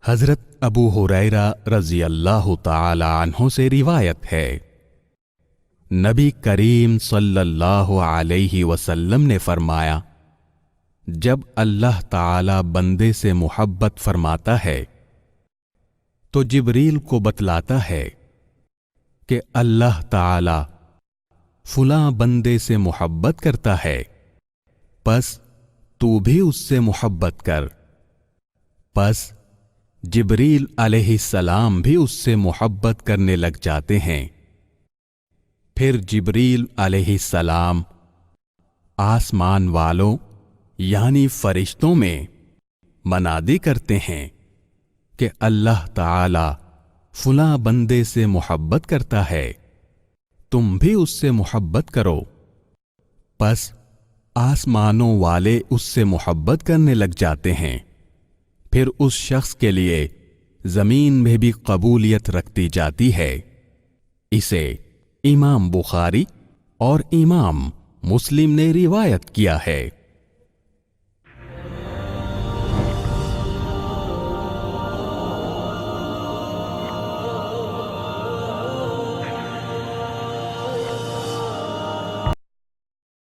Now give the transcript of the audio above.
حضرت ابو ہریرہ رضی اللہ تعالی عنہ سے روایت ہے، نبی کریم صلی اللہ علیہ وسلم نے فرمایا، جب اللہ تعالی بندے سے محبت فرماتا ہے تو جبریل کو بتلاتا ہے کہ اللہ تعالی فلاں بندے سے محبت کرتا ہے، پس تو بھی اس سے محبت کر۔ پس جبریل علیہ السلام بھی اس سے محبت کرنے لگ جاتے ہیں۔ پھر جبریل علیہ السلام آسمان والوں یعنی فرشتوں میں منادی کرتے ہیں کہ اللہ تعالی فلاں بندے سے محبت کرتا ہے، تم بھی اس سے محبت کرو۔ پس آسمانوں والے اس سے محبت کرنے لگ جاتے ہیں، پھر اس شخص کے لیے زمین میں بھی قبولیت رکھتی جاتی ہے۔ اسے امام بخاری اور امام مسلم نے روایت کیا ہے۔